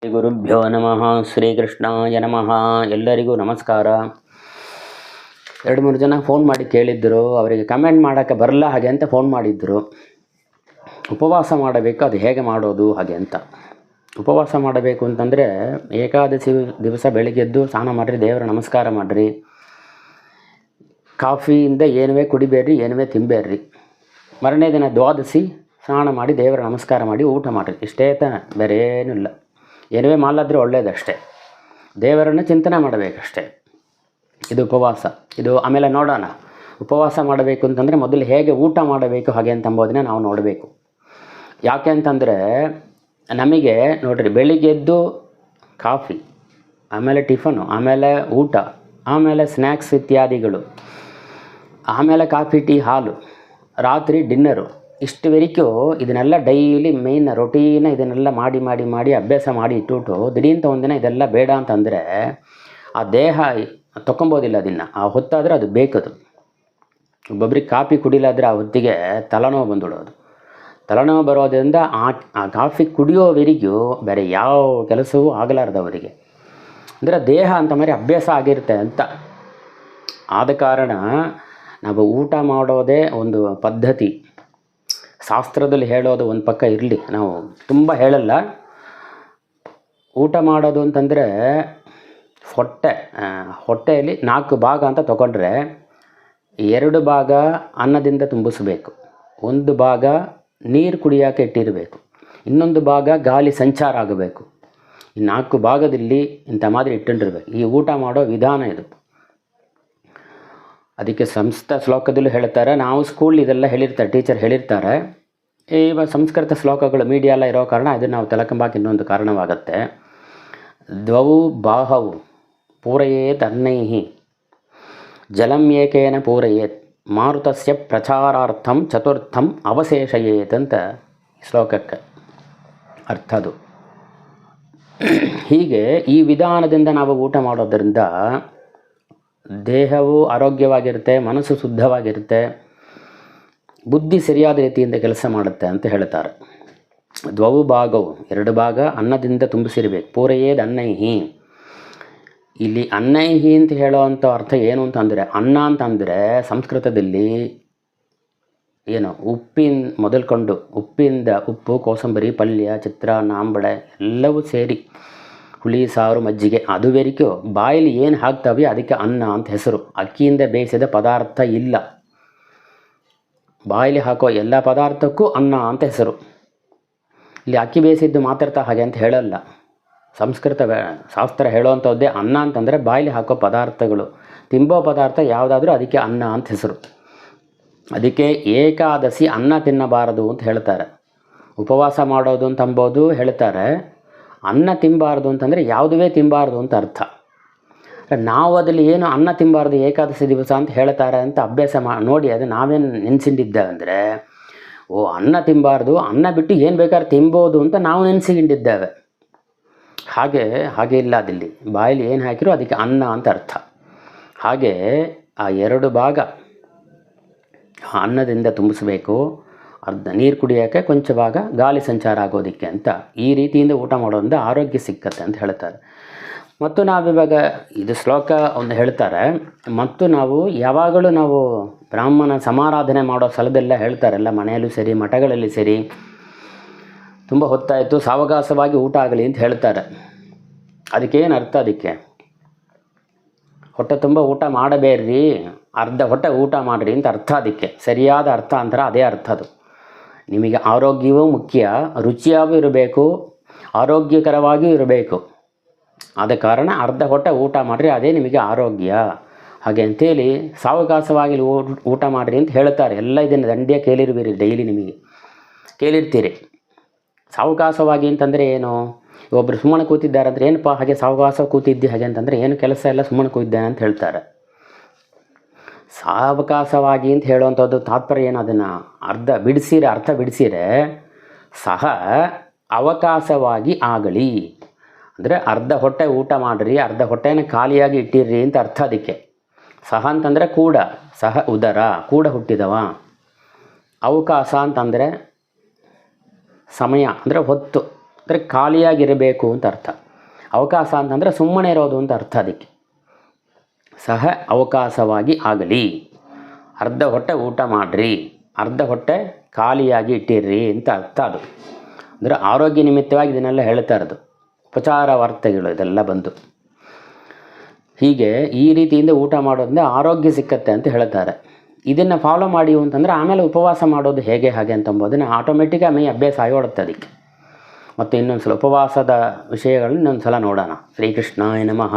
ಶ್ರೀ ಗುರುಭ್ಯೋ ನಮಃ ಶ್ರೀಕೃಷ್ಣಾಯ ನಮಃ. ಎಲ್ಲರಿಗೂ ನಮಸ್ಕಾರ. 2-3 ಜನ ಫೋನ್ ಮಾಡಿ ಕೇಳಿದ್ದರು, ಅವರಿಗೆ ಕಮೆಂಟ್ ಮಾಡೋಕ್ಕೆ ಬರಲ್ಲ ಹಾಗೆ ಅಂತ ಫೋನ್ ಮಾಡಿದ್ದರು. ಉಪವಾಸ ಮಾಡಬೇಕು, ಅದು ಹೇಗೆ ಮಾಡೋದು ಹಾಗೆ ಅಂತ. ಉಪವಾಸ ಮಾಡಬೇಕು ಅಂತಂದರೆ ಏಕಾದಶಿ ದಿವಸ ಬೆಳಿಗ್ಗೆದ್ದು ಸ್ನಾನ ಮಾಡಿರಿ, ದೇವರ ನಮಸ್ಕಾರ ಮಾಡಿರಿ, ಕಾಫಿಯಿಂದ ಏನುವೇ ಕುಡಿಬೇಡ್ರಿ, ಏನುವೇ ತಿನ್ನಬೇಡ್ರಿ. ಮರನೇ ದಿನ ದ್ವಾದಶಿ ಸ್ನಾನ ಮಾಡಿ ದೇವರ ನಮಸ್ಕಾರ ಮಾಡಿ ಊಟ ಮಾಡಿರಿ. ಇಷ್ಟೇ ಬೇರೆ ಏನೂ ಇಲ್ಲ. ಏನುವೇ ಮಾಡಲಾದ್ರೆ ಒಳ್ಳೆಯದಷ್ಟೇ, ದೇವರನ್ನು ಚಿಂತನೆ ಮಾಡಬೇಕಷ್ಟೇ. ಇದು ಉಪವಾಸ. ಇದು ಆಮೇಲೆ ನೋಡೋಣ. ಉಪವಾಸ ಮಾಡಬೇಕು ಅಂತಂದರೆ ಮೊದಲು ಹೇಗೆ ಊಟ ಮಾಡಬೇಕು ಹಾಗೆ ಅಂತಂಬೋದನ್ನ ನಾವು ನೋಡಬೇಕು. ಯಾಕೆ ಅಂತಂದರೆ ನಮಗೆ ನೋಡಿರಿ, ಬೆಳಿಗ್ಗೆದ್ದು ಕಾಫಿ, ಆಮೇಲೆ ಟಿಫನು, ಆಮೇಲೆ ಊಟ, ಆಮೇಲೆ ಸ್ನ್ಯಾಕ್ಸ್ ಇತ್ಯಾದಿಗಳು, ಆಮೇಲೆ ಕಾಫಿ ಟೀ ಹಾಲು, ರಾತ್ರಿ ಡಿನ್ನರು, ಇಷ್ಟುವರೆಗೂ ಇದನ್ನೆಲ್ಲ ಡೈಲಿ ಮೇಯ್ನ್ ರೊಟೀನ ಇದನ್ನೆಲ್ಲ ಮಾಡಿ ಅಭ್ಯಾಸ ಮಾಡಿ ಇಟ್ಟುಬಿಟ್ಟು ದಿಢೀಂತ ಒಂದಿನ ಇದೆಲ್ಲ ಬೇಡ ಅಂತಂದರೆ ಆ ದೇಹ ತೊಗೊಬೋದಿಲ್ಲ. ಅದನ್ನು ಆ ಹೊತ್ತಾದರೆ ಅದು ಬೇಕದು. ಒಬ್ಬೊಬ್ರಿಗೆ ಕಾಫಿ ಕುಡಿಲಾದ್ರೆ ಆ ಹೊತ್ತಿಗೆ ತಲೆನೋವು ಬಂದುಬಿಡೋದು. ತಲೆನೋವು ಬರೋದ್ರಿಂದ ಆ ಕಾಫಿ ಕುಡಿಯೋವರೆಗೂ ಬೇರೆ ಯಾವ ಕೆಲಸವೂ ಆಗಲಾರ್ದವರಿಗೆ. ಅಂದರೆ ದೇಹ ಅಂತ ಮರಿ ಅಭ್ಯಾಸ ಆಗಿರುತ್ತೆ ಅಂತ. ಆದ ಕಾರಣ ನಾವು ಊಟ ಮಾಡೋದೇ ಒಂದು ಪದ್ಧತಿ. ಶಾಸ್ತ್ರದಲ್ಲಿ ಹೇಳೋದು ಒಂದು ಪಕ್ಕ ಇರಲಿ, ನಾವು ತುಂಬ ಹೇಳಲ್ಲ. ಊಟ ಮಾಡೋದು ಅಂತಂದರೆ ಹೊಟ್ಟೆಯಲ್ಲಿ 4 ಭಾಗ ಅಂತ ತಗೊಂಡ್ರೆ 2 ಭಾಗ ಅನ್ನದಿಂದ ತುಂಬಿಸಬೇಕು, 1 ಭಾಗ ನೀರು ಕುಡಿಯೋಕೆ ಇಟ್ಟಿರಬೇಕು, ಇನ್ನೊಂದು ಭಾಗ ಗಾಳಿ ಸಂಚಾರ ಆಗಬೇಕು. ಈ 4 ಭಾಗದಲ್ಲಿ ಇಂಥ ಮಾದರಿ ಇಟ್ಟಿರಬೇಕು. ಈ ಊಟ ಮಾಡೋ ವಿಧಾನ ಇದು. ಅದಕ್ಕೆ ಸಂಸ್ಕೃತ ಶ್ಲೋಕದಲ್ಲೂ ಹೇಳ್ತಾರೆ. ನಾವು ಸ್ಕೂಲ್ ಇದೆಲ್ಲ ಹೇಳಿರ್ತಾರೆ, ಟೀಚರ್ ಹೇಳಿರ್ತಾರೆ. ಇವಾಗ ಸಂಸ್ಕೃತ ಶ್ಲೋಕಗಳು ಮೀಡಿಯಾ ಎಲ್ಲ ಇರೋ ಕಾರಣ ಇದನ್ನು ನಾವು ತಿಳ್ಕೊಂಬಾಕ ಇನ್ನೊಂದು ಕಾರಣವಾಗುತ್ತೆ. ದ್ವೌ ಬಾಹವು ಪೂರಯೇತ್ ಅನ್ನೈಹಿ ಜಲಂ ಏಕೇನ ಪೂರಯೇತ್ ಮಾರುತಸ್ಯ ಪ್ರಚಾರಾರ್ಥಂ ಚತುರ್ಥಂ ಅವಶೇಷಯೇತ್ ಅಂತ ಶ್ಲೋಕಕ್ಕೆ ಅರ್ಥ. ಅದು ಹೀಗೆ ಈ ವಿಧಾನದಿಂದ ನಾವು ಊಟ ಮಾಡೋದರಿಂದ ದೇಹವು ಆರೋಗ್ಯವಾಗಿರುತ್ತೆ, ಮನಸ್ಸು ಶುದ್ಧವಾಗಿರುತ್ತೆ, ಬುದ್ಧಿ ಸರಿಯಾದ ರೀತಿಯಿಂದ ಕೆಲಸ ಮಾಡುತ್ತೆ ಅಂತ ಹೇಳ್ತಾರೆ. ದ್ವವು ಭಾಗವು 2 ಭಾಗ ಅನ್ನದಿಂದ ತುಂಬಿಸಿರಬೇಕು. ಪೂರಯೇದ್ ಅನ್ನೈಹಿ. ಇಲ್ಲಿ ಅನ್ನೈಹಿ ಅಂತ ಹೇಳೋವಂಥ ಅರ್ಥ ಏನು ಅಂತಂದರೆ, ಅನ್ನ ಅಂತಂದರೆ ಸಂಸ್ಕೃತದಲ್ಲಿ ಏನು ಮೊದಲ್ಕೊಂಡು ಉಪ್ಪಿಂದ ಉಪ್ಪು, ಕೋಸಂಬರಿ, ಪಲ್ಯ, ಚಿತ್ರಾನ್ನ, ಆಂಬಳೆ ಎಲ್ಲವೂ ಸೇರಿ ಹುಳಿ, ಸಾರು, ಮಜ್ಜಿಗೆ ಅದುವರೆಗೂ ಬಾಯಲ್ಲಿ ಏನು ಹಾಕ್ತವೆ ಅದಕ್ಕೆ ಅನ್ನ ಅಂತ ಹೆಸರು. ಅಕ್ಕಿಯಿಂದ ಬೇಯಿಸಿದ ಪದಾರ್ಥ ಇಲ್ಲ. ಬಾಯಲ್ಲಿ ಹಾಕೋ ಎಲ್ಲ ಪದಾರ್ಥಕ್ಕೂ ಅನ್ನ ಅಂತ ಹೆಸರು. ಇಲ್ಲಿ ಅಕ್ಕಿ ಬೇಯಿಸಿದ್ದು ಮಾತಾಡ್ತಾ ಹಾಗೆ ಅಂತ ಹೇಳಲ್ಲ. ಸಂಸ್ಕೃತ ಶಾಸ್ತ್ರ ಹೇಳೋವಂಥದ್ದೇ ಅನ್ನ ಅಂತಂದರೆ ಬಾಯಲ್ಲಿ ಹಾಕೋ ಪದಾರ್ಥಗಳು, ತಿಂಬೋ ಪದಾರ್ಥ ಯಾವುದಾದ್ರೂ ಅದಕ್ಕೆ ಅನ್ನ ಅಂತ ಹೆಸರು. ಅದಕ್ಕೆ ಏಕಾದಶಿ ಅನ್ನ ತಿನ್ನಬಾರದು ಅಂತ ಹೇಳ್ತಾರೆ. ಉಪವಾಸ ಮಾಡೋದು ಅಂತಂಬೋದು ಹೇಳ್ತಾರೆ. ಅನ್ನ ತಿನ್ನಬಾರ್ದು ಅಂತಂದರೆ ಯಾವುದೇ ತಿನ್ನಬಾರ್ದು ಅಂತ ಅರ್ಥ. ನಾವು ಅದಲ್ಲಿ ಏನು ಅನ್ನ ತಿನ್ನಬಾರ್ದು ಏಕಾದಶಿ ದಿವಸ ಅಂತ ಹೇಳ್ತಾರೆ ಅಂತ ಅಭ್ಯಾಸ ನೋಡಿ ಅದು ನಾವೇನು ನೆನೆಸಿಕೊಂಡಿದ್ದೇವೆ ಅಂದರೆ, ಅನ್ನ ತಿನ್ನಬಾರ್ದು, ಅನ್ನ ಬಿಟ್ಟು ಏನು ಬೇಕಾದ್ರೂ ತಿನ್ಬೋದು ಅಂತ ನಾವು ನೆನೆಸಿಕೊಂಡಿದ್ದೇವೆ. ಹಾಗೆ ಇಲ್ಲ. ಅದಲ್ಲಿ ಬಾಯಲ್ಲಿ ಏನು ಹಾಕಿರೋ ಅದಕ್ಕೆ ಅನ್ನ ಅಂತ ಅರ್ಥ. ಹಾಗೆ ಆ 2 ಭಾಗ ಅನ್ನದಿಂದ ತುಂಬಿಸಬೇಕು, ಅರ್ಧ ನೀರು ಕುಡಿಯೋಕ್ಕೆ, ಕೊಂಚ ಭಾಗ ಗಾಳಿ ಸಂಚಾರ ಆಗೋದಕ್ಕೆ ಅಂತ. ಈ ರೀತಿಯಿಂದ ಊಟ ಮಾಡೋದ್ರಿಂದ ಆರೋಗ್ಯ ಸಿಕ್ಕತ್ತೆ ಅಂತ ಹೇಳ್ತಾರೆ. ಮತ್ತು ನಾವಿವಾಗ ಇದು ಶ್ಲೋಕ ಒಂದು ಹೇಳ್ತಾರೆ. ಮತ್ತು ನಾವು ಯಾವಾಗಲೂ ನಾವು ಬ್ರಾಹ್ಮಣ ಸಮಾರಾಧನೆ ಮಾಡೋ ಸ್ಥಳದೆಲ್ಲ ಹೇಳ್ತಾರೆಲ್ಲ, ಮನೆಯಲ್ಲೂ ಸರಿ, ಮಠಗಳಲ್ಲಿ ಸರಿ, ತುಂಬ ಹೊತ್ತಾಯಿತು ಸಾವಕಾಶವಾಗಿ ಊಟ ಆಗಲಿ ಅಂತ ಹೇಳ್ತಾರೆ. ಅದಕ್ಕೇನು ಅರ್ಥ? ಅದಕ್ಕೆ ಹೊಟ್ಟೆ ತುಂಬ ಊಟ ಮಾಡಬೇಡ್ರಿ, ಅರ್ಧ ಹೊಟ್ಟೆ ಊಟ ಮಾಡಿರಿ ಅಂತ ಅರ್ಥ. ಅದಕ್ಕೆ ಸರಿಯಾದ ಅರ್ಥ ಅಂತಾರೆ, ಅದೇ ಅರ್ಥ. ಅದು ನಿಮಗೆ ಆರೋಗ್ಯವೂ ಮುಖ್ಯ, ರುಚಿಯಾಗೂ ಇರಬೇಕು, ಆರೋಗ್ಯಕರವಾಗಿಯೂ ಇರಬೇಕು. ಆದ ಕಾರಣ ಅರ್ಧ ಹೊಟ್ಟೆ ಊಟ ಮಾಡಿರಿ, ಅದೇ ನಿಮಗೆ ಆರೋಗ್ಯ. ಹಾಗೆ ಅಂತೇಳಿ ಸಾವಕಾಶವಾಗಿ ಊಟ ಮಾಡಿರಿ ಅಂತ ಹೇಳ್ತಾರೆ. ಎಲ್ಲ ಇದನ್ನು ದಂಡ್ಯ ಕೇಳಿರುವಿರಿ, ಡೈಲಿ ನಿಮಗೆ ಕೇಳಿರ್ತೀರಿ. ಸಾವಕಾಶವಾಗಿ ಅಂತಂದರೆ ಏನು? ಒಬ್ಬರು ಸುಮ್ಮನೆ ಕೂತಿದ್ದಾರೆ ಅಂದರೆ, ಏನಪ್ಪ ಹಾಗೆ ಸಾವಕಾಶ ಕೂತಿದ್ದಿ ಹಾಗೆ ಅಂತಂದರೆ, ಏನು ಕೆಲಸ ಎಲ್ಲ ಸುಮ್ಮನೆ ಕೂತಿದ್ದಾನೆ ಅಂತ ಹೇಳ್ತಾರೆ. ಸಾವಕಾಶವಾಗಿ ಅಂತ ಹೇಳುವಂಥದ್ದು ತಾತ್ಪರ್ಯ ಏನು? ಅದನ್ನು ಅರ್ಥ ಬಿಡಿಸಿರೆ ಸಹ ಅವಕಾಶವಾಗಿ ಆಗಲಿ ಅಂದರೆ ಅರ್ಧ ಹೊಟ್ಟೆ ಊಟ ಮಾಡಿರಿ, ಅರ್ಧ ಹೊಟ್ಟೆನ ಖಾಲಿಯಾಗಿ ಇಟ್ಟಿರ್ರಿ ಅಂತ ಅರ್ಥ. ಅದಕ್ಕೆ ಸಹ ಅಂತಂದರೆ ಕೂಡ, ಸಹ ಉದರ, ಕೂಡ ಹುಟ್ಟಿದವ. ಅವಕಾಶ ಅಂತಂದರೆ ಸಮಯ ಅಂದರೆ ಹೊತ್ತು, ಅಂದರೆ ಖಾಲಿಯಾಗಿರಬೇಕು ಅಂತ ಅರ್ಥ. ಅವಕಾಶ ಅಂತಂದರೆ ಸುಮ್ಮನೆ ಇರೋದು ಅಂತ ಅರ್ಥ. ಅದಕ್ಕೆ ಸಹ ಅವಕಾಶವಾಗಿ ಆಗಲಿ, ಅರ್ಧ ಹೊಟ್ಟೆ ಊಟ ಮಾಡಿರಿ, ಅರ್ಧ ಹೊಟ್ಟೆ ಖಾಲಿಯಾಗಿ ಇಟ್ಟಿರ್ರಿ ಅಂತ ಅರ್ಥ. ಅದು ಅಂದರೆ ಆರೋಗ್ಯ ನಿಮಿತ್ತವಾಗಿ ಇದನ್ನೆಲ್ಲ ಹೇಳ್ತಾ ಇರೋದು, ಉಪಚಾರ ವಾರ್ತೆಗಳು ಇದೆಲ್ಲ ಬಂದು. ಹೀಗೆ ಈ ರೀತಿಯಿಂದ ಊಟ ಮಾಡೋದ್ರಿಂದ ಆರೋಗ್ಯ ಸಿಕ್ಕತ್ತೆ ಅಂತ ಹೇಳ್ತಾರೆ. ಇದನ್ನು ಫಾಲೋ ಮಾಡಿ ಅಂತಂದರೆ ಆಮೇಲೆ ಉಪವಾಸ ಮಾಡೋದು ಹೇಗೆ ಹಾಗೆ ಅಂತಂಬೋದನ್ನು ಆಟೋಮೆಟಿಕ್ಕಾಗಿ ಮೈ ಅಭ್ಯಾಸ ಆಗೋಡುತ್ತೆ ಅದಕ್ಕೆ. ಮತ್ತು ಇನ್ನೊಂದು ಸಲ ಉಪವಾಸದ ವಿಷಯಗಳನ್ನ ಇನ್ನೊಂದು ಸಲ ನೋಡೋಣ. ಶ್ರೀಕೃಷ್ಣಾಯ ನಮಃ.